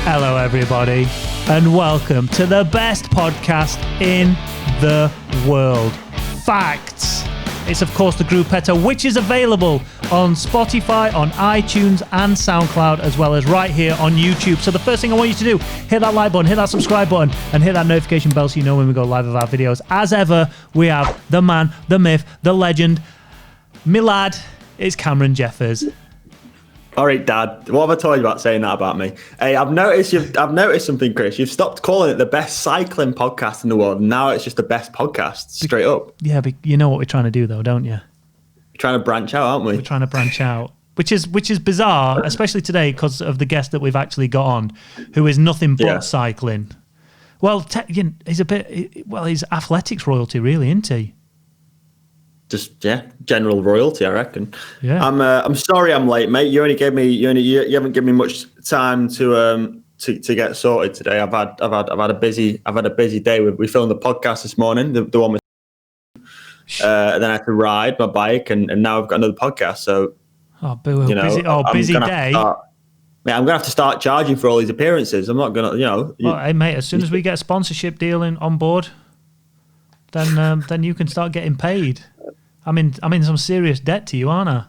Hello, everybody, and welcome to the best podcast in the world, Facts. It's, of course, the Gruppetto, which is available on Spotify, on iTunes, and SoundCloud, as well as right here on YouTube. So the first thing I want you to do, hit that like button, hit that subscribe button, and hit that notification bell so you know when we go live with our videos. As ever, we have the man, the myth, the legend, my lad, it's Cameron Jeffers. All right, Dad. What have I told you about saying that about me? Hey, I've noticed something, Chris. You've stopped calling it the best cycling podcast in the world. Now it's just the best podcast, straight up. Yeah, but you know what we're trying to do, though, don't you? We're trying to branch out, aren't we? We're trying to branch out, which is bizarre, especially today because of the guest that we've actually got on, who is nothing but cycling. Well, he's athletics royalty, really, isn't he? Just general royalty, I reckon. Yeah. I'm sorry I'm late, mate. You haven't given me much time to get sorted today. I've had a busy day. We filmed the podcast this morning, the one with then I had to ride my bike and now I've got another podcast. So busy day. I'm gonna have to start charging for all these appearances. I'm not gonna, Well, hey mate, as soon as we get a sponsorship deal on board, then you can start getting paid. I'm in some serious debt to you, aren't I?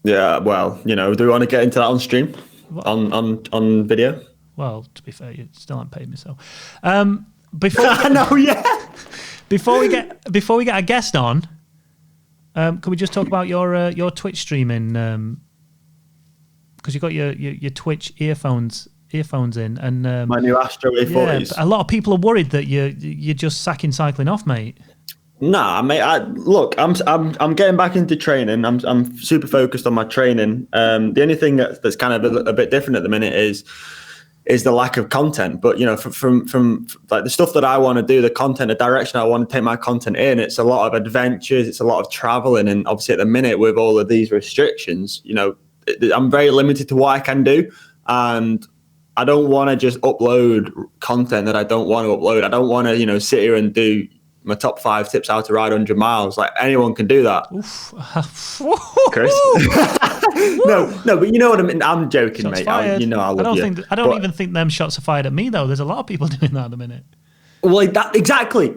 Yeah, well, do we want to get into that on stream, on video? Well, to be fair, you still haven't paid me, so. Before we get a guest on, can we just talk about your Twitch streaming? Because you got your Twitch earphones in, and my new Astro A40s. A lot of people are worried that you're just sacking cycling off, mate. Nah, mate. Look, I'm getting back into training. I'm super focused on my training. The only thing that's kind of a bit different at the minute is the lack of content. But from like the stuff that I want to do, the content, the direction I want to take my content in, it's a lot of adventures, it's a lot of traveling, and obviously at the minute with all of these restrictions, I'm very limited to what I can do, and I don't want to just upload content that I don't want to upload. I don't want to sit here and do my top 5 tips how to ride 100 miles. Like, anyone can do that. Chris. no, but you know what I mean. I'm joking, shots mate. I love you. I don't even think them shots are fired at me though. There's a lot of people doing that at the minute. Well, like that exactly.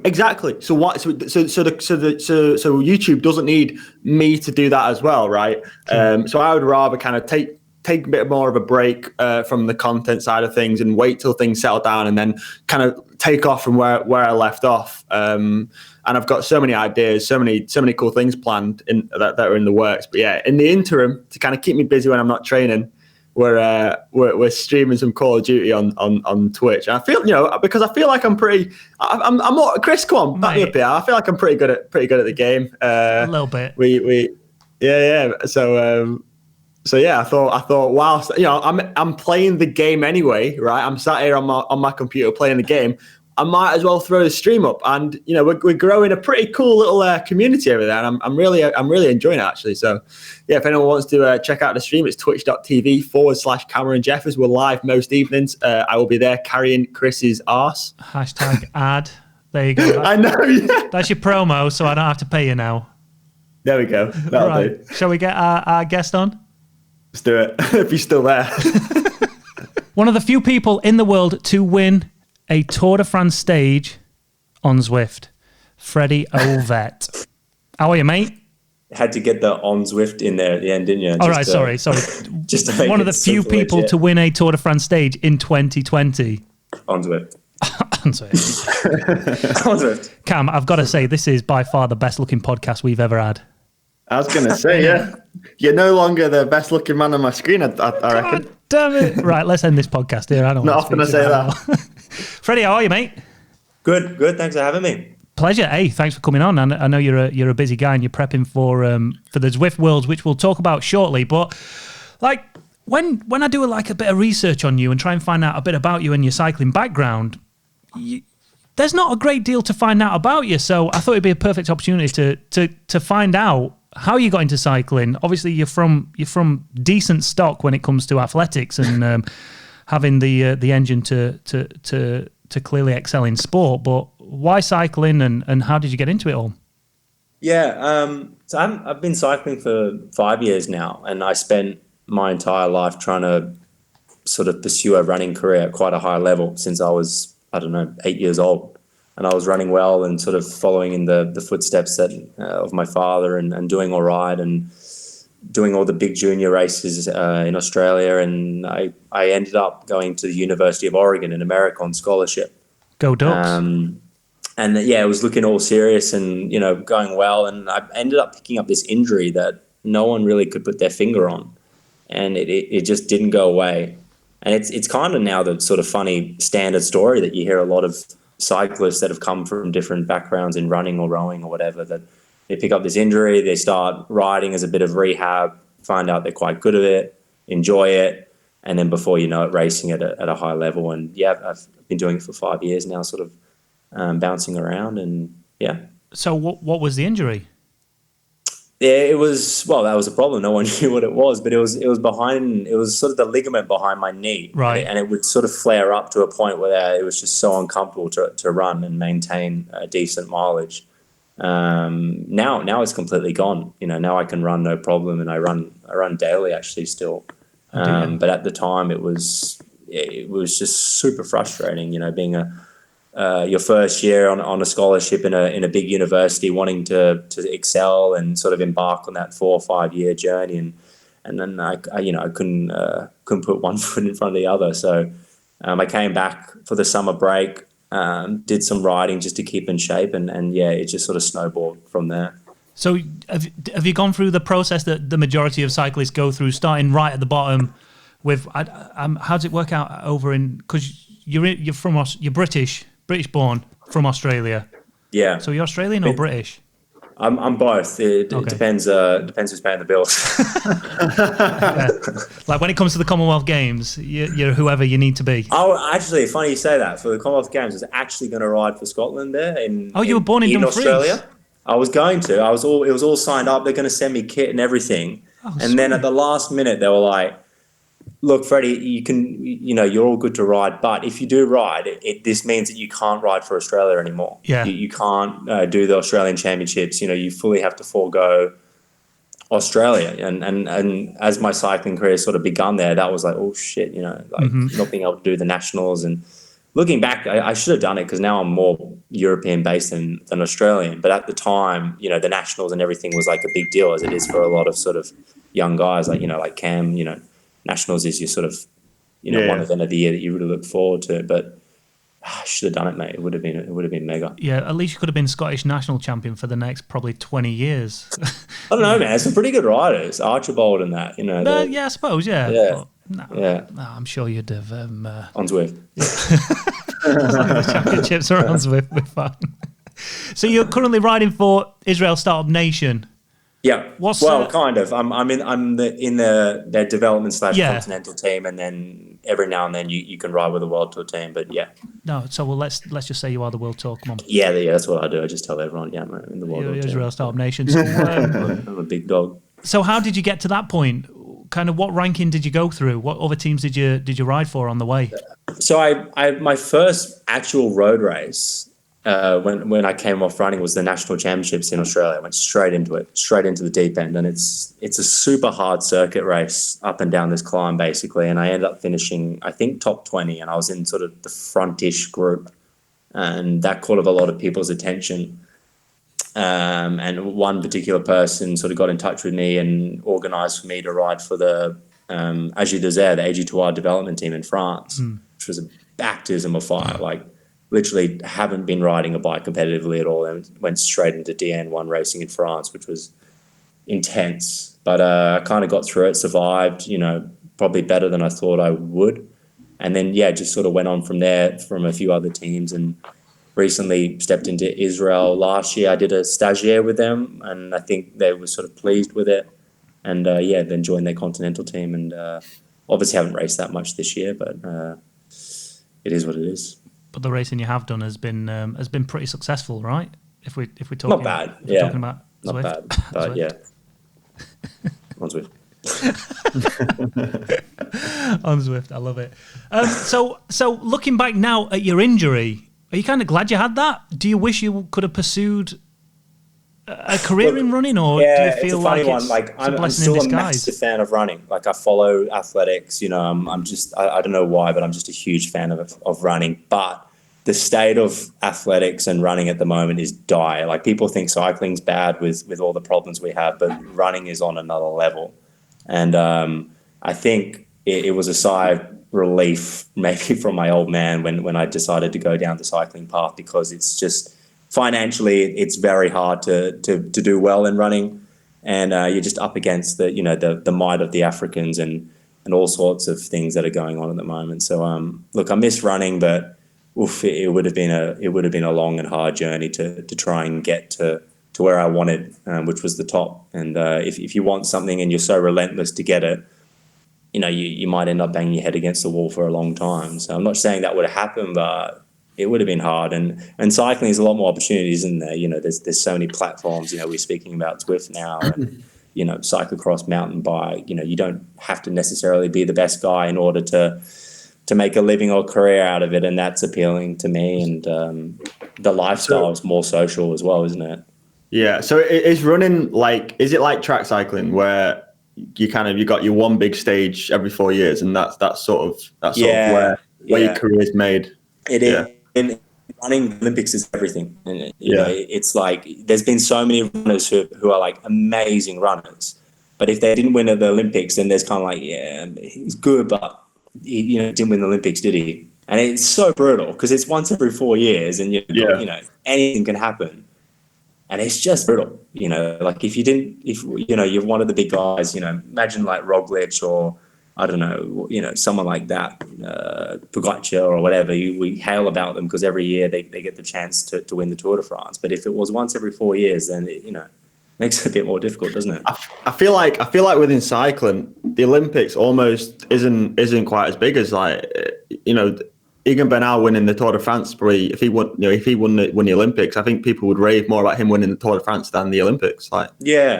So what? So YouTube doesn't need me to do that as well, right? So I would rather kind of take a bit more of a break from the content side of things and wait till things settle down and then kind of take off from where I left off. And I've got so many ideas, so many cool things planned that are in the works. But yeah, in the interim, to kind of keep me busy when I'm not training, we're streaming some Call of Duty on Twitch. And I feel, because I feel like I'm Chris, come on, back me up here. I feel like I'm pretty good at the game. A little bit. So yeah, I thought, whilst I'm playing the game anyway, right? I'm sat here on my computer playing the game. I might as well throw the stream up, and we're growing a pretty cool little community over there, and I'm really enjoying it actually. So yeah, if anyone wants to check out the stream, it's twitch.tv/Cameron Jeffers. We're live most evenings. I will be there carrying Chris's arse. #ad. There you go. I know. Yeah. That's your promo, so I don't have to pay you now. There we go. That'll do. Shall we get our guest on? Let's do it, if he's still there. One of the few people in the world to win a Tour de France stage on Zwift, Freddie Ovet. How are you, mate? Had to get the on Zwift in there at the end, didn't you? All right, sorry. Just to make one of the few people to win a Tour de France stage in 2020. On Zwift. On Zwift. On Zwift. Cam, I've got to say, this is by far the best looking podcast we've ever had. I was going to say, yeah. You're no longer the best looking man on my screen, I reckon. God damn it. Right, let's end this podcast here. I don't Not often I say that. Freddie, how are you, mate? Good. Thanks for having me. Pleasure. Hey, thanks for coming on. I know you're a busy guy and you're prepping for the Zwift Worlds, which we'll talk about shortly. But like when I do a bit of research on you and try and find out a bit about you and your cycling background, there's not a great deal to find out about you. So I thought it'd be a perfect opportunity to find out how you got into cycling. Obviously, you're from decent stock when it comes to athletics and having the engine to clearly excel in sport. But why cycling and how did you get into it all? Yeah, so I've been cycling for 5 years now, and I spent my entire life trying to sort of pursue a running career at quite a high level since I was, I don't know, 8 years old. And I was running well and sort of following in the footsteps of my father and doing all right and doing all the big junior races in Australia. And I ended up going to the University of Oregon in America on scholarship. Go Ducks. And it was looking all serious and, going well. And I ended up picking up this injury that no one really could put their finger on. And it just didn't go away. And it's kind of now the sort of funny standard story that you hear a lot of cyclists that have come from different backgrounds in running or rowing or whatever, that they pick up this injury, they start riding as a bit of rehab, find out they're quite good at it, enjoy it. And then before you know it, racing at a high level. And I've been doing it for 5 years now, sort of bouncing around, and yeah. So what was the injury? Yeah, that was a problem. No one knew what it was, but it was sort of the ligament behind my knee. Right. And it would sort of flare up to a point where it was just so uncomfortable to run and maintain a decent mileage. Now it's completely gone. Now I can run no problem, and I run daily actually still. But at the time it was just super frustrating, being your first year on a scholarship in a big university, wanting to excel and sort of embark on that 4 or 5 year journey, and then I couldn't put one foot in front of the other. So I came back for the summer break, did some riding just to keep in shape, and it just sort of snowballed from there. So have you gone through the process that the majority of cyclists go through, starting right at the bottom with how does it work out over in, because you're British born from Australia. Yeah. So you're Australian or British? I'm both. It depends who's paying the bills. Like when it comes to the Commonwealth Games, you're whoever you need to be. Oh, actually, funny you say that. For the Commonwealth Games, I was actually going to ride for Scotland there. You were born in Dumfries? Australia. I was going to. It was all signed up. They're going to send me kit and everything. And then at the last minute, they were like, "Look, Freddie, you can, you're all good to ride, but if you do ride, this means that you can't ride for Australia anymore. Yeah. You can't do the Australian Championships. You fully have to forego Australia." And as my cycling career sort of begun there, that was like, oh shit, not being able to do the nationals. And looking back, I should have done it because now I'm more European based than Australian. But at the time, the nationals and everything was like a big deal, as it is for a lot of sort of young guys like Cam. Nationals is your sort of, one event of the year that you really look forward to. But I should have done it, mate. It would have been mega. Yeah, at least you could have been Scottish national champion for the next probably 20 years. I don't know, man. Some pretty good riders, Archibald and that. I suppose, yeah. Yeah. But, I'm sure you'd have on Zwift. The championships are on Zwift. We're fine. So you're currently riding for Israel Startup Nation. Yeah. Kind of. I'm in their development / continental team, and then every now and then you can ride with a world tour team. But yeah. No. So let's just say you are the world tour. Come on. Yeah. That's what I do. I just tell everyone, I'm in the world tour team. Israel Startup Nation. So, I'm a big dog. So how did you get to that point? Kind of what ranking did you go through? What other teams did you ride for on the way? So I my first actual road race. When I came off running was the national championships in Australia. I went straight into the deep end, and it's a super hard circuit race up and down this climb basically. And I ended up finishing, I think, top 20, and I was in sort of the frontish group, and that caught a lot of people's attention. And one particular person sort of got in touch with me and organised for me to ride for the AG Desert, the AG2R development team in France, which was a baptism of fire. Like, literally haven't been riding a bike competitively at all, and went straight into DN1 racing in France, which was intense. But I kind of got through it, survived, probably better than I thought I would. And then, just sort of went on from there from a few other teams, and recently stepped into Israel. Last year I did a stagiaire with them, and I think they were sort of pleased with it. And then joined their continental team, and obviously haven't raced that much this year, but it is what it is. But the racing you have done has been pretty successful, right? If we're talking, not bad, yeah, talking about not Zwift. bad, but yeah, on Zwift. On Zwift, I love it. So looking back now at your injury, are you kind of glad you had that? Do you wish you could have pursued a career in running, or do you feel it's a funny like one. Like it's a I'm blessing still in a disguise? massive fan of running. Like I follow athletics. You know, I'm just I don't know why, but I'm just a huge fan of running. But the state of athletics and running at the moment is dire. Like people think cycling's bad with all the problems we have, but running is on another level. And I think it was a sigh of relief maybe from my old man when I decided to go down the cycling path, because it's just financially it's very hard to do well in running, and you're just up against the might of the Africans and all sorts of things that are going on at the moment. So look, I miss running, but it would have been a long and hard journey to try and get to where I wanted, which was the top. And if you want something and you're so relentless to get it, you might end up banging your head against the wall for a long time. So I'm not saying that would have happened, but it would have been hard. And cycling is a lot more opportunities, isn't there? There's so many platforms. We're speaking about Zwift now, and cyclocross, mountain bike. You don't have to necessarily be the best guy in order to make a living or career out of it, and that's appealing to me. And the lifestyle is more social as well, isn't it? Yeah. So is running is it like track cycling where you got your one big stage every 4 years, and that's sort of where your career is made? It is. In running, the Olympics is everything. And it's like there's been so many runners who are like amazing runners, but if they didn't win at the Olympics, then there's kind of like, yeah, he's good, but he didn't win the Olympics, did he? And it's so brutal because it's once every 4 years, and anything can happen. And it's just brutal, like if you're one of the big guys, imagine like Roglic or I don't know, someone like that, Pritchard or whatever. We hail about them because every year they get the chance to win the Tour de France. But if it was once every 4 years, then it, makes it a bit more difficult, doesn't it? I feel like within cycling, the Olympics almost isn't quite as big as Egan Bernal winning the Tour de France. Probably if he won the Olympics, I think people would rave more about him winning the Tour de France than the Olympics. And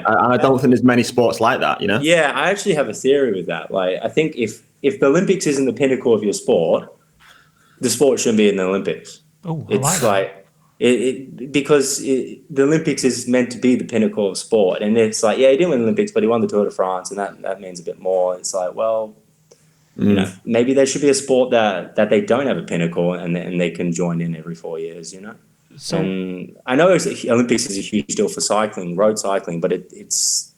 I don't think there's many sports like that. Yeah, I actually have a theory with that. Like, I think if the Olympics isn't the pinnacle of your sport, the sport shouldn't be in the Olympics. Oh, it's because the Olympics is meant to be the pinnacle of sport, and it's like, yeah, he didn't win the Olympics, but he won the Tour de France, and that means a bit more. It's like, well, maybe there should be a sport that they don't have a pinnacle, and they can join in every 4 years. So, and I know Olympics is a huge deal for cycling, road cycling, but it's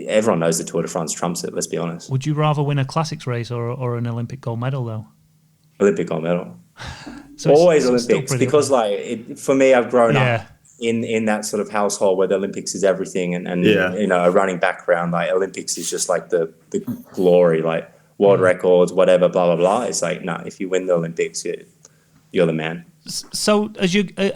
everyone knows the Tour de France trumps it. Let's be honest. Would you rather win a classics race or an Olympic gold medal, though? Olympic gold medal. So always Olympics, because for me, I've grown up in that sort of household where the Olympics is everything, and a running background. Like Olympics is just like the glory, like world records, whatever, blah blah blah. It's like, no, if you win the Olympics, you're the man. So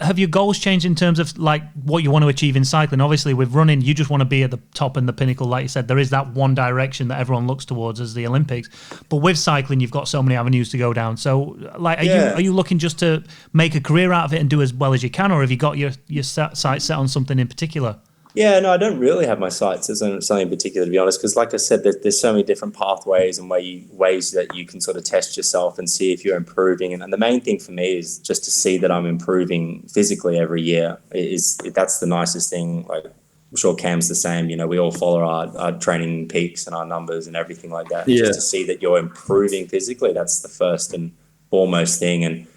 have your goals changed in terms of like what you want to achieve in cycling? Obviously with running, you just want to be at the top and the pinnacle. Like you said, there is that one direction that everyone looks towards as the Olympics. But with cycling, you've got so many avenues to go down. So like, are you looking just to make a career out of it and do as well as you can? Or have you got your sights set on something in particular? Yeah, no, I don't really have my sights on something in particular, to be honest, because like I said, there's so many different pathways and ways that you can sort of test yourself and see if you're improving. And the main thing for me is just to see that I'm improving physically every year. That's the nicest thing. Like, I'm sure Cam's the same. We all follow our training peaks and our numbers and everything like that. Yeah. Just to see that you're improving physically, that's the first and foremost thing. And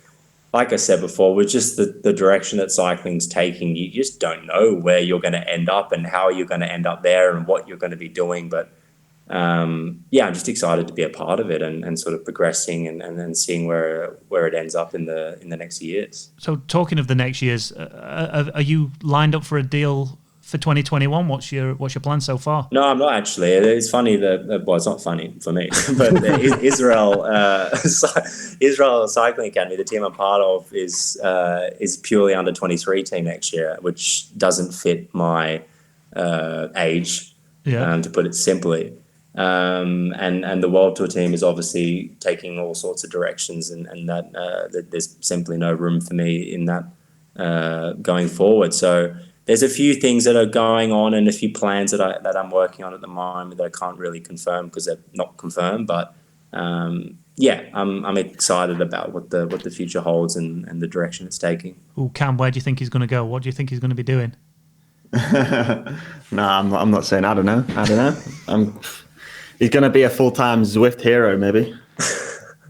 like I said before, with just the direction that cycling's taking, you just don't know where you're going to end up and how you're going to end up there and what you're going to be doing. But I'm just excited to be a part of it and sort of progressing and then seeing where it ends up in the next years. So talking of the next years, are you lined up for a deal for 2021? What's your plan so far? No, I'm not actually. It's funny it's not funny for me, but Israel Cycling Academy, the team I'm part of, is purely under 23 team next year, which doesn't fit my age, to put it simply. And the World Tour team is obviously taking all sorts of directions, and that there's simply no room for me in that going forward. So there's a few things that are going on and a few plans that I'm working on at the moment that I can't really confirm because they're not confirmed. But I'm excited about what the future holds and the direction it's taking. Cam, where do you think he's going to go? What do you think he's going to be doing? No, I'm not saying. I don't know. He's going to be a full-time Zwift hero, maybe.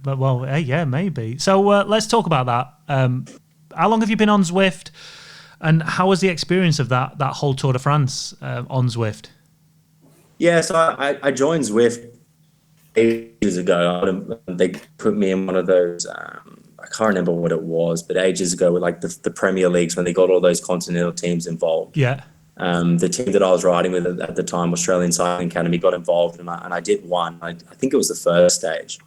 But well, yeah, maybe. So let's talk about that. How long have you been on Zwift, and how was the experience of that whole Tour de France on Zwift? Yeah, so I joined Zwift ages ago. They put me in one of those, I can't remember what it was, but ages ago with like the Premier Leagues when they got all those continental teams involved. Yeah. The team that I was riding with at the time, Australian Cycling Academy, got involved, and I did one. I think it was the first stage,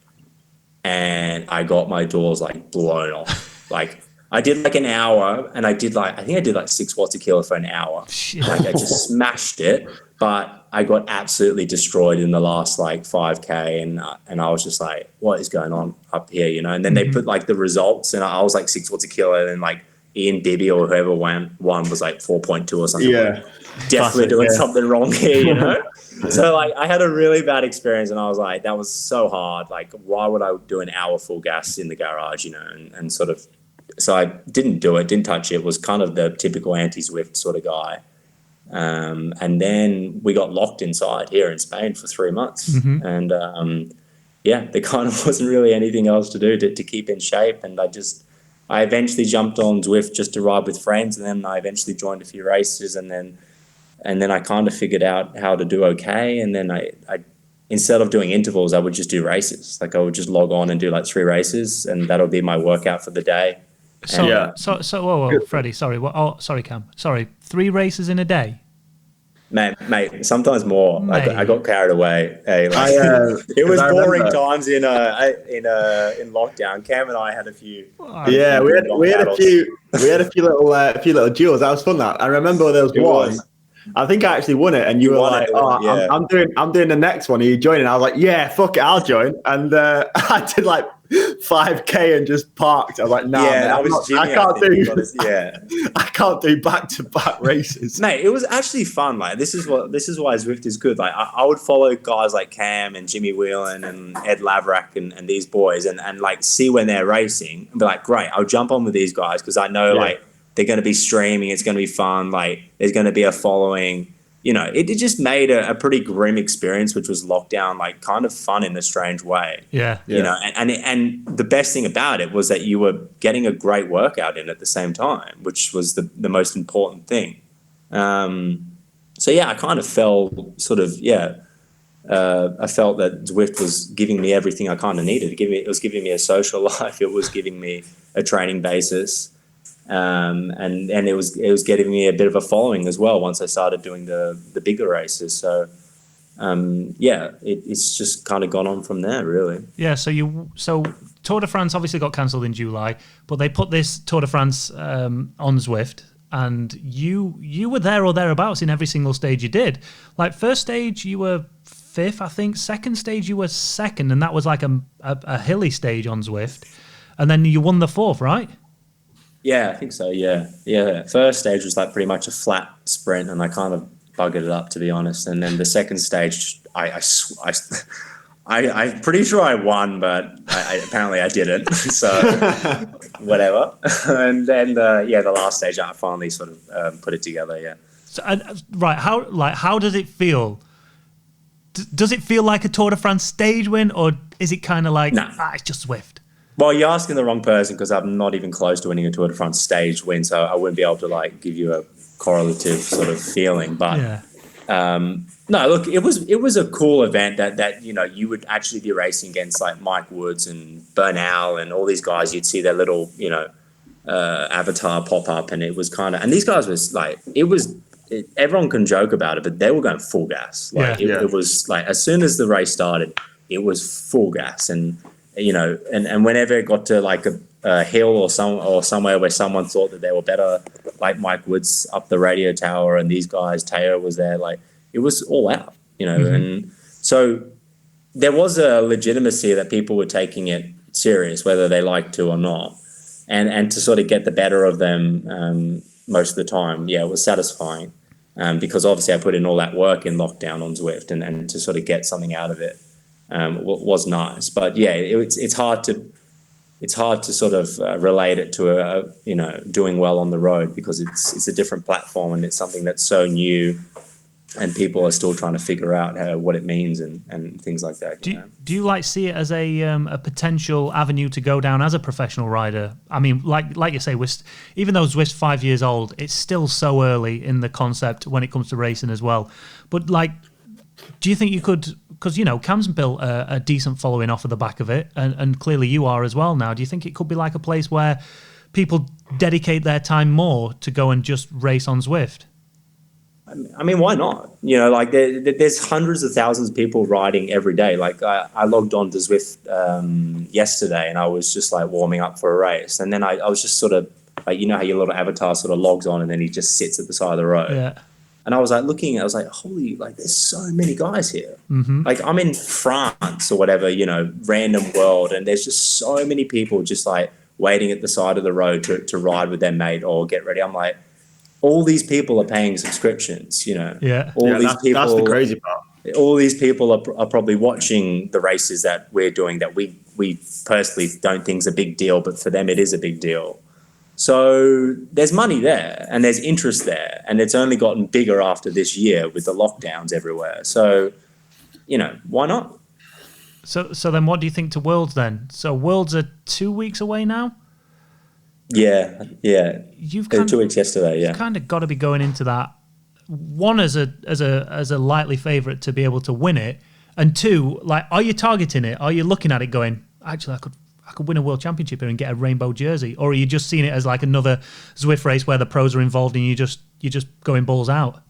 and I got my doors like blown off. Like I did like an hour, and I think I did like 6 watts a kilo for an hour. Like I just smashed it, but I got absolutely destroyed in the last like 5K, and I was just like, what is going on up here, you know? And then they put like the results, and I was like 6 watts a kilo, and like Ian Bibby or whoever won was like 4.2 or something. Yeah, definitely doing something wrong here, you know? So like I had a really bad experience, and I was like, that was so hard. Like, why would I do an hour full gas in the garage, you know? And sort of, so I didn't do it, didn't touch it, was kind of the typical anti-Zwift sort of guy. And then we got locked inside here in Spain for 3 months. And yeah, there kind of wasn't really anything else to do to keep in shape. And I eventually jumped on Zwift just to ride with friends, and then I eventually joined a few races, and then I kind of figured out how to do okay. And then I instead of doing intervals, I would just do races. Like I would just log on and do like 3 races, and that'll be my workout for the day. So, whoa, Freddie, sorry. Sorry, Cam. Sorry, 3 races in a day? Mate, sometimes more. Mate. I got carried away. Hey, like, it was boring times in lockdown. Cam and I had a few. Yeah, we had a few little duels. That was fun. That I remember there was one. I think I actually won it, and you were like, yeah. I'm doing the next one. Are you joining? I was like, yeah, fuck it, I'll join. And I did like 5K and just parked. I was like, nah, yeah, I can't do back-to-back races. Mate, it was actually fun. Like this is why Zwift is good. Like I would follow guys like Cam and Jimmy Whelan and Ed Laverack and these boys, and like see when they're racing and be like, great, I'll jump on with these guys because I know like they're going to be streaming. It's going to be fun. Like there's going to be a following. You know, it just made a pretty grim experience, which was lockdown, like kind of fun in a strange way. Yeah. You know, and the best thing about it was that you were getting a great workout in at the same time, which was the most important thing. So yeah, I kind of felt I felt that Zwift was giving me everything I kind of needed. It was giving me a social life. It was giving me a training basis. And it was getting me a bit of a following as well once I started doing the bigger races. So it's just kind of gone on from there, really. Yeah. So Tour de France obviously got cancelled in July, but they put this Tour de France on Zwift, and you were there or thereabouts in every single stage you did. Like first stage you were 5th, I think. Second stage you were 2nd, and that was like a hilly stage on Zwift, and then you won the 4th, right? Yeah, I think so. Yeah. First stage was like pretty much a flat sprint, and I kind of buggered it up, to be honest. And then the second stage, I'm pretty sure I won, but apparently I didn't. So whatever. And then the last stage, I finally sort of put it together. Yeah. So, right. How does it feel? Does it feel like a Tour de France stage win, or is it kind of like it's just Zwift? Well, you're asking the wrong person because I'm not even close to winning a Tour de France stage win, so I wouldn't be able to like give you a correlative sort of feeling. But no, look, it was a cool event that you know you would actually be racing against like Mike Woods and Bernal and all these guys. You'd see their little avatar pop up, and it was kind of, and these guys was like everyone can joke about it, but they were going full gas. Like it was like as soon as the race started, it was full gas. And you know, and whenever it got to like a hill or somewhere where someone thought that they were better, like Mike Woods up the radio tower and these guys, Teo was there, like it was all out, you know. And so there was a legitimacy that people were taking it serious, whether they liked to or not, and to sort of get the better of them most of the time, it was satisfying because obviously I put in all that work in lockdown on Zwift, and to sort of get something out of it was nice. But yeah, it's hard to it's hard to sort of relate it to doing well on the road, because it's a different platform and it's something that's so new, and people are still trying to figure out what it means and things like that. Do you like see it as a potential avenue to go down as a professional rider? I mean, like you say, even though Zwift's 5 years old, it's still so early in the concept when it comes to racing as well. But like, do you think you could? Because Cam's built a decent following off of the back of it, and clearly you are as well now. Do you think it could be like a place where people dedicate their time more to go and just race on Zwift? I mean, why not? Like there's hundreds of thousands of people riding every day. Like I logged on to Zwift yesterday, and I was just like warming up for a race, and then I was just sort of like, how your little avatar sort of logs on, and then he just sits at the side of the road. Yeah. And I was like I was like, holy, like there's so many guys here. Mm-hmm. Like I'm in France or whatever, random world, and there's just so many people just like waiting at the side of the road to ride with their mate or get ready. I'm like, all these people are paying subscriptions, Yeah. These people. That's the crazy part. All these people are probably watching the races that we're doing that we personally don't think is a big deal, but for them it is a big deal. So there's money there and there's interest there, and it's only gotten bigger after this year with the lockdowns everywhere. So, why not? So then what do you think to Worlds then? So Worlds are 2 weeks away now? Yeah. You've 2 weeks yesterday, yeah. You've kind of got to be going into that, one, as a likely favourite to be able to win it, and two, like, are you targeting it? Are you looking at it going, actually, I could win a world championship here and get a rainbow jersey? Or are you just seeing it as like another Zwift race where the pros are involved and you're just going balls out?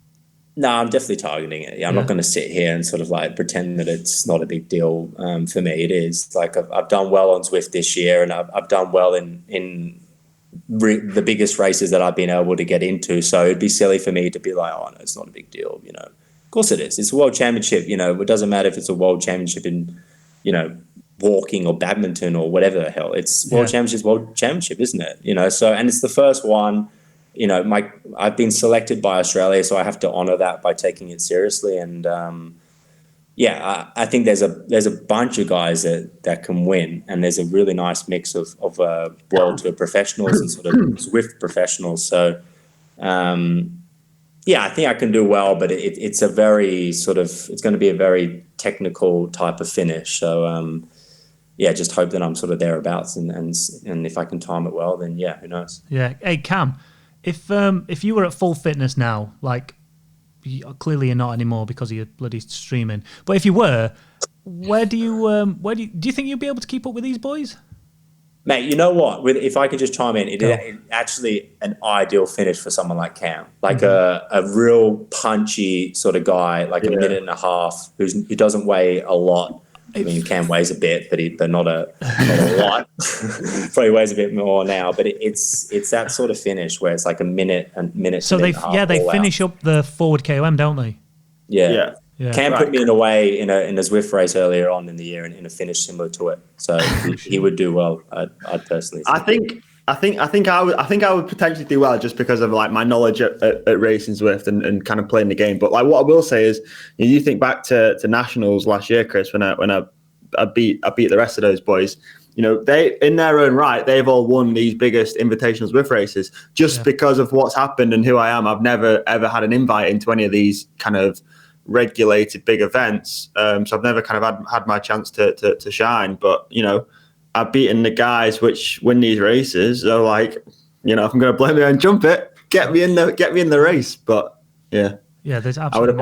No, I'm definitely targeting it. Yeah, I'm not going to sit here and sort of like pretend that it's not a big deal. For me, it is. Like I've done well on Zwift this year, and I've done well in the biggest races that I've been able to get into. So it'd be silly for me to be like, oh no, it's not a big deal. Of course it is. It's a world championship. It doesn't matter if it's a world championship in, walking or badminton or whatever the hell. It's world championship, isn't it? So, and it's the first one. I've been selected by Australia, so I have to honour that by taking it seriously. And I think there's a bunch of guys that can win, and there's a really nice mix of World Tour professionals and sort of Zwift professionals. So, I think I can do well, but it's a very it's going to be a very technical type of finish. So, just hope that I'm sort of thereabouts, and if I can time it well, then who knows? Yeah. Hey, Cam, if you were at full fitness now, like clearly you're not anymore because of your bloody streaming, but if you were, do you think you'd be able to keep up with these boys? Mate, you know what? If I could just chime in, it's actually an ideal finish for someone like Cam, like a real punchy sort of guy, like a minute and a half, who doesn't weigh a lot. I mean, Cam weighs a bit, but not a lot. Probably weighs a bit more now, but it's that sort of finish where it's like a minute. So they finish up the forward KOM, don't they? Yeah. Cam put me in a Zwift race earlier on in the year in a finish similar to it. So he would do well. I'd personally think. I think I would potentially do well just because of like my knowledge at racing Zwift and kind of playing the game. But like what I will say is, you think back to nationals last year, Chris, when I beat the rest of those boys. They, in their own right, they've all won these biggest invitational Zwift races just because of what's happened and who I am. I've never ever had an invite into any of these kind of regulated big events, so I've never kind of had my chance to shine. But I've beaten the guys which win these races. So like, if I'm going to blow my own trumpet, get me in the race. But there's absolutely I would have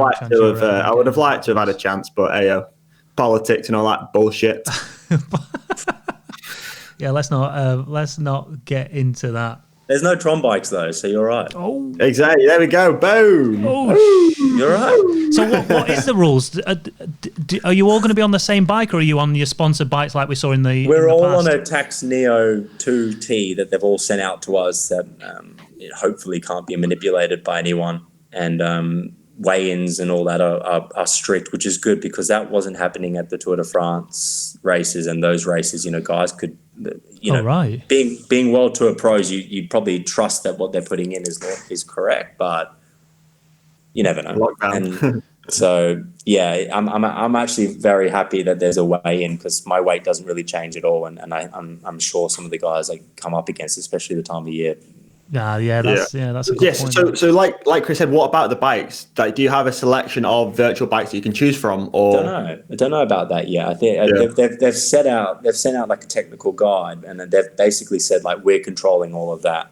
liked to have had a chance, but politics and all that bullshit. Let's not get into that. There's no Tron bikes though, so you're right. Oh, exactly. There we go. Boom. Oh, you're right. So what is the rules? Are you all going to be on the same bike, or are you on your sponsored bikes like we saw in the? We're all on a Tax Neo 2T that they've all sent out to us that it hopefully can't be manipulated by anyone, and weigh-ins and all that are strict, which is good because that wasn't happening at the Tour de France races, and those races, guys could. Right. Being World Tour pros, you probably trust that what they're putting in is correct, but you never know. Lockdown. So yeah, I'm actually very happy that there's a way in, because my weight doesn't really change at all, and I'm sure some of the guys I come up against, especially the time of year. That's a good point. So like Chris said, what about the bikes? Like, do you have a selection of virtual bikes that you can choose from? Or I don't know about that yet. I think they've sent out like a technical guide, and then they've basically said like we're controlling all of that.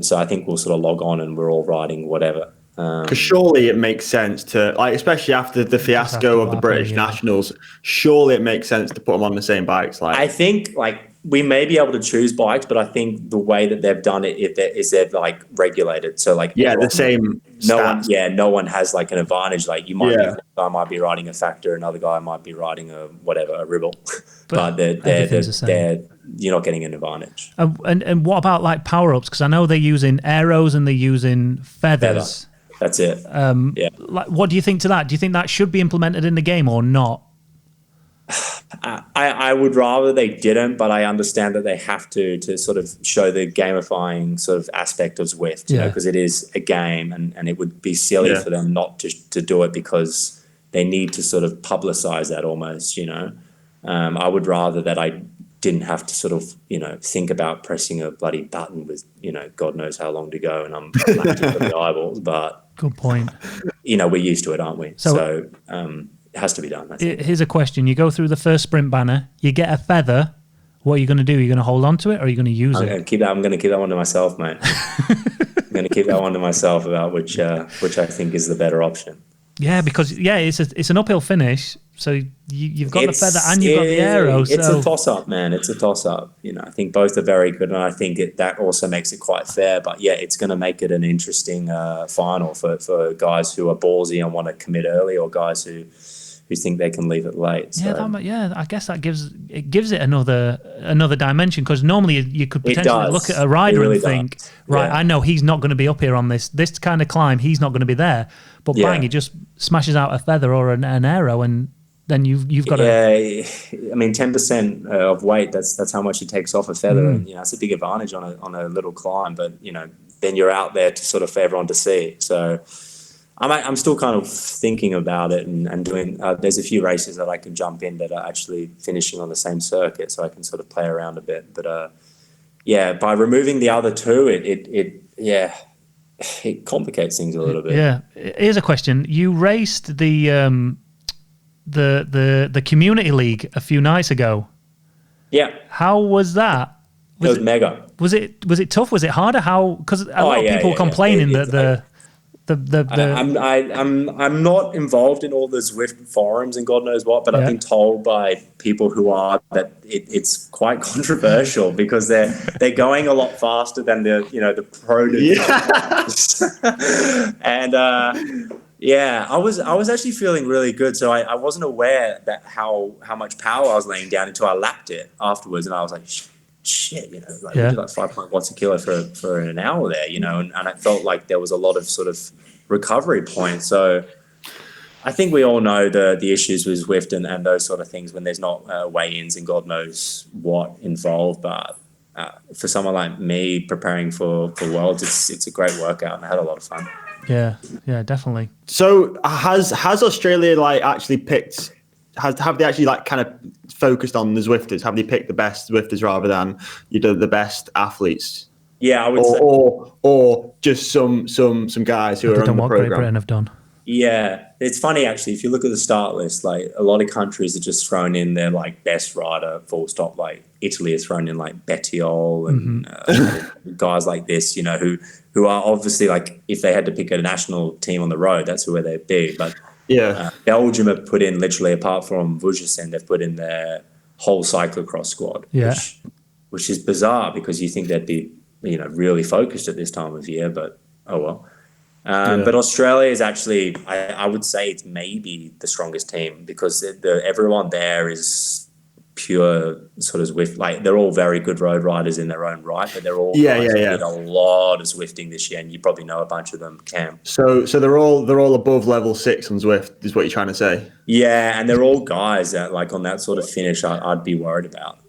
So I think we'll sort of log on and we're all riding whatever. Because surely it makes sense to, like, especially after the fiasco of the British Nationals, surely it makes sense to put them on the same bikes. Like, I think like we may be able to choose bikes, but I think the way that they've done it is they're like regulated. So like the same. No one has like an advantage. Like one guy might be riding a Factor, another guy might be riding a Ribble, but they're you're not getting an advantage. And what about like Powerups? Because I know they're using arrows and they're using feathers. That's it. Like, what do you think to that? Do you think that should be implemented in the game or not? I would rather they didn't, but I understand that they have to sort of show the gamifying sort of aspect of Zwift, you know, because it is a game, and it would be silly for them not to do it, because they need to sort of publicize that almost, you know. I would rather that I didn't have to sort of, you know, think about pressing a bloody button with, you know, God knows how long to go, and I'm lacking for the eyeballs. But good point. You know, we're used to it, aren't we? So it has to be done. Here's a question: you go through the first sprint banner, you get a feather. What are you going to do? Are you going to hold on to it, or are you going to use it? I'm going to keep that one to myself, mate. I'm going to keep that one to myself about which I think is the better option. Yeah, because it's an uphill finish. So you've got the feather and you've got the arrow. It's a toss-up, man. It's a toss-up. You know, I think both are very good, and I think that also makes it quite fair. But yeah, it's going to make it an interesting final for guys who are ballsy and want to commit early, or guys who think they can leave it late. So. I guess that gives it another dimension, because normally you could potentially look at a rider and think, right, I know he's not going to be up here on this kind of climb. He's not going to be there. But bang, he just smashes out a feather or an arrow, and then you've got I mean, 10% of weight, that's how much it takes off a feather. And, you know, it's a big advantage on a little climb, but, you know, then you're out there for everyone to see. So I'm still kind of thinking about it and doing, there's a few races that I can jump in that are actually finishing on the same circuit, so I can sort of play around a bit. But by removing the other two, it complicates things a little bit. Yeah. Here's a question. You raced the community league a few nights ago. Yeah. How was that? It was mega. Was it tough? Was it harder? How? Because a lot of people complaining that I'm not involved in all the Zwift forums and God knows what, but I've been told by people who are that it's quite controversial, because they're going a lot faster than the pro dudes. And I was actually feeling really good. So I wasn't aware that how much power I was laying down until I lapped it afterwards, and I was like, shit, you know, we did like 5 watts a kilo for an hour there, you know, and I felt like there was a lot of sort of recovery points. So I think we all know the issues with Zwift and those sort of things when there's not weigh-ins and God knows what involved. But for someone like me preparing for Worlds, it's a great workout, and I had a lot of fun. Yeah, definitely. So has Australia actually picked? Have they actually kind of focused on the Zwifters? Have they picked the best Zwifters rather than the best athletes? Yeah, I would say. Or just some guys who are on the program. Great Britain have done. Yeah, it's funny actually. If you look at the start list, like a lot of countries are just thrown in their best rider, full stop. Like Italy is thrown in Bettiol and guys like this, you know, who are obviously if they had to pick a national team on the road, that's where they'd be. But Belgium have put in literally, apart from Vujicic, they've put in their whole cyclocross squad, which is bizarre, because you think they'd be, you know, really focused at this time of year, but oh well. But Australia is actually, I would say it's maybe the strongest team, because everyone there is pure sort of Zwift. They're all very good road riders in their own right, but they're all did a lot of Zwifting this year, and you probably know a bunch of them, Cam. So they're all above level 6 on Zwift, is what you're trying to say? Yeah, and they're all guys that on that sort of finish I'd be worried about.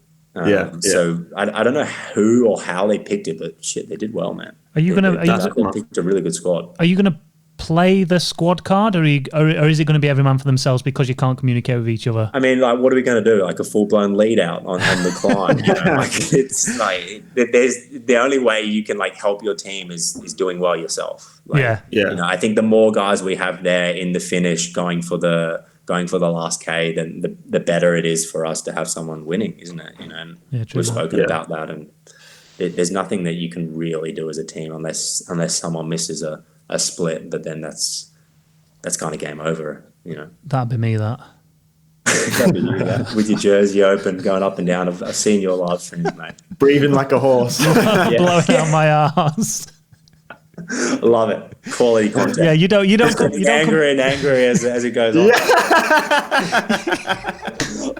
So I don't know who or how they picked it, but shit, they did well, man. They picked a really good squad. Are you gonna play the squad card, or is it going to be every man for themselves because you can't communicate with each other? I mean, like, what are we going to do? Like a full-blown lead out on the climb? You know? Like, it's like there's the only way you can like help your team is doing well yourself. Like, Yeah. You know, I think the more guys we have there in the finish going for the last K, then the better it is for us to have someone winning, isn't it? You know, and we've spoken about that, and there's nothing that you can really do as a team unless someone misses a split, but then that's kind of game over, you know. That'd be me, that. That'd be you, that. With your jersey open, going up and down. I've seen your live streams, mate. Breathing like a horse. Blowing out my arse. Love it. Quality content. Yeah, you don't angrier and angrier as it goes on.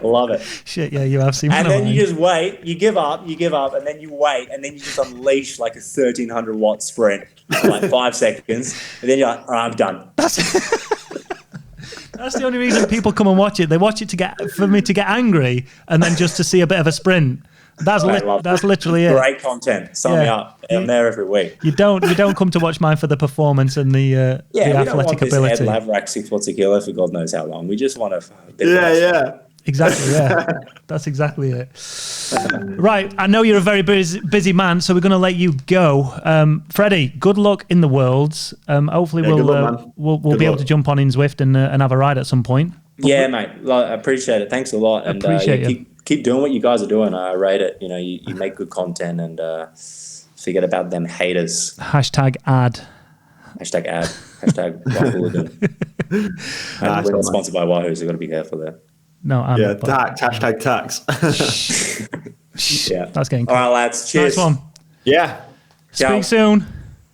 Love it. Shit, yeah, you have seen. And then you just wait. You give up, and then you wait, and then you just unleash like a 1,300 watt sprint for like 5 seconds, and then you're like, all right, I'm done. That's the only reason people come and watch it. They watch it for me to get angry, and then just to see a bit of a sprint. That's literally it. Great content. Sign me up. I'm there every week. You don't come to watch mine for the performance and the athletic ability. We don't want this head rack 6 watts a kilo for God knows how long. We just want to. Exactly. Yeah, that's exactly it. Right. I know you're a very busy man, so we're going to let you go. Freddie, good luck in the Worlds. Hopefully we'll be able to jump on in Zwift and have a ride at some point. Yeah, mate. I appreciate it. Thanks a lot. And keep doing what you guys are doing. I rate it. You know, you make good content, and forget about them haters. Hashtag ad. Hashtag Wahoo. And we're not sponsored by Wahoo, so you've got to be careful there. No, I'm not. Tax. Hashtag tax. Yeah. That's getting cool. All right, lads. Cheers. Nice one. Yeah. Speak soon.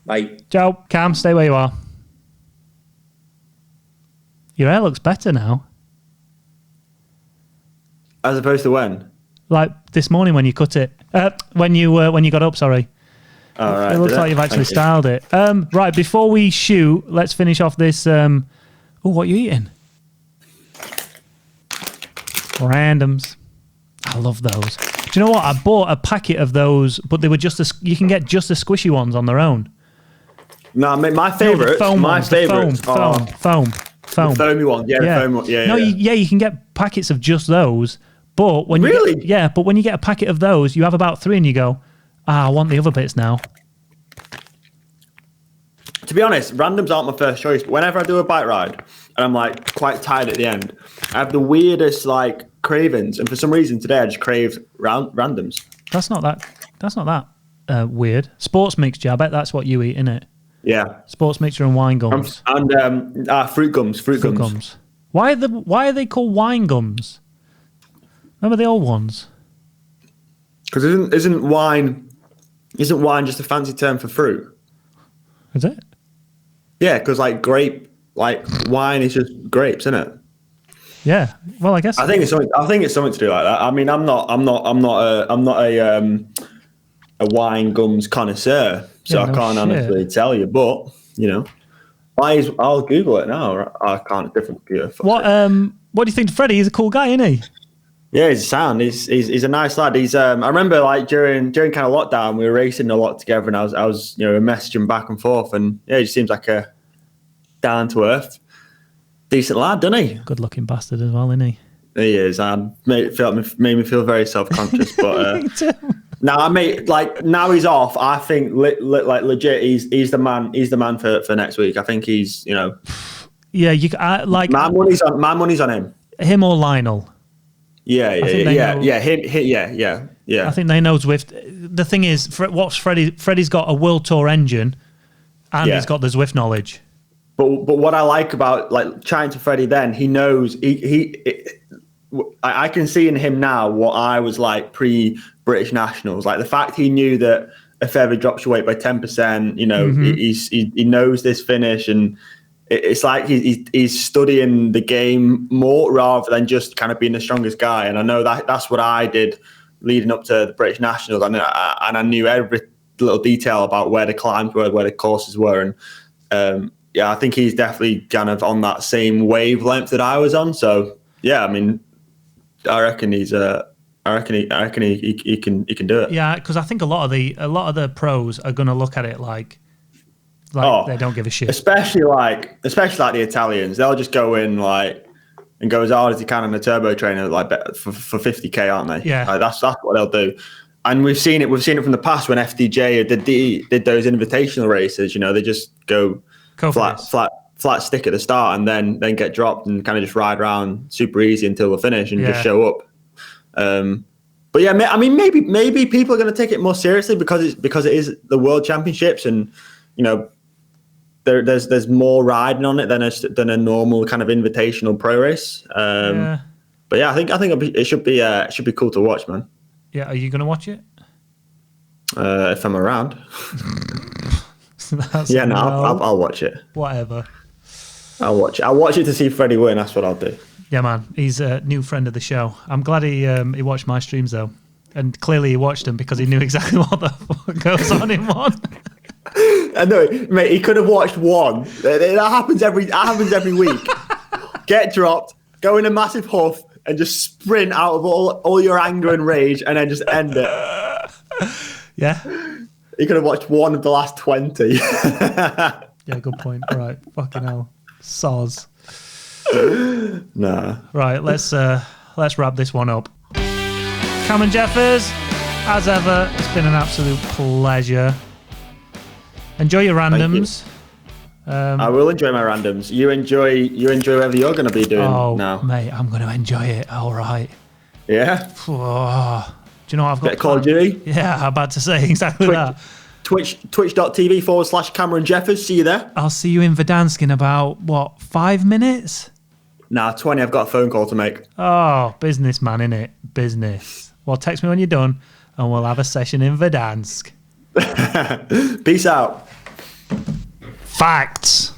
Bye. Ciao. Cam, stay where you are. Your hair looks better now. As opposed to when? Like this morning when you cut it. When you got up, sorry. All right. It looks like you've actually styled it. Right, before we shoot, let's finish off this. What are you eating? Randoms. I love those. Do you know what? I bought a packet of those, but they were you can get just the squishy ones on their own. No, my favourites. Foam. The foamy ones. Yeah, the foamy ones. Yeah. You can get packets of just those. But when you get a packet of those, you have about 3 and you go, I want the other bits now. To be honest, randoms aren't my first choice. But whenever I do a bike ride and I'm like quite tired at the end, I have the weirdest like cravings. And for some reason today I just craved randoms. That's not that weird. Sports mixture. I bet that's what you eat, innit? Yeah. Sports mixture and wine gums. And fruit gums. Fruit gums. Why are they called wine gums? Remember the old ones? Because isn't wine just a fancy term for fruit? Is it? Yeah, because like wine is just grapes, isn't it? Yeah. Well, I guess. I think it's something to do like that. I mean, I'm not a wine gums connoisseur, so I can't honestly tell you. But you know, I'll Google it now. I can't. It's different computer. What do you think, Freddie? He's a cool guy, isn't he? Yeah, he's sound. He's a nice lad. He's I remember like during kind of lockdown, we were racing a lot together, and I was messaging back and forth, and yeah, he seems like a down to earth, decent lad, doesn't he? Good looking bastard as well, isn't he? He is. Made me feel very self conscious, but now now he's off. I think legit, he's the man. He's the man for next week. I think he's Yeah, my money's on him. Him or Lionel. Yeah. I think they know Zwift. The thing is, Freddie's got a World Tour engine, and he's got the Zwift knowledge. But what I like about like chatting to Freddie, then he knows I can see in him now what I was like pre-British Nationals. Like the fact he knew that if ever drops your weight by 10%, he knows this finish, and it's like he's studying the game more rather than just kind of being the strongest guy. And I know that's what I did leading up to the British Nationals, and I knew every little detail about where the climbs were, where the courses were, and I think he's definitely kind of on that same wavelength that I was on. So yeah, I mean, I reckon he can do it. Yeah, because I think a lot of the pros are going to look at it like they don't give a shit. Especially like the Italians, they'll just go in like and go as hard as they can on the turbo trainer, like for 50k, aren't they? Yeah, like, that's what they'll do. And we've seen it from the past when FDJ did those invitational races. You know, they just go flat stick at the start and then get dropped and kind of just ride around super easy until the finish and just show up. But yeah, I mean, maybe people are going to take it more seriously because it is the World Championships, and you know, there's more riding on it than a normal kind of invitational pro race. But yeah, I think it should be cool to watch, man. Yeah, are you going to watch it? If I'm around. I'll watch it. Whatever. I'll watch it to see Freddie win. That's what I'll do. Yeah, man. He's a new friend of the show. I'm glad he watched my streams though, and clearly he watched them because he knew exactly what the fuck goes on in one. I know, mate. He could have watched one. That happens every week. Get dropped, go in a massive huff, and just sprint out of all your anger and rage, and then just end it. Yeah. He could have watched one of the last 20. Yeah, good point. All right, fucking hell, soz. Nah. Right, let's wrap this one up. Cameron Jeffers, as ever, it's been an absolute pleasure. Enjoy your randoms. I will enjoy my randoms. You enjoy whatever you're going to be doing now. Mate, I'm going to enjoy it. All right. Yeah. Oh, do you know what I've got? Bit of Call of Duty. Yeah, I'm about to say exactly that. Twitch.tv/Cameron Jeffers. See you there. I'll see you in Verdansk in about 5 minutes? Nah, 20. I've got a phone call to make. Oh, business man, innit? Business. Well, text me when you're done, and we'll have a session in Verdansk. Peace out. Facts.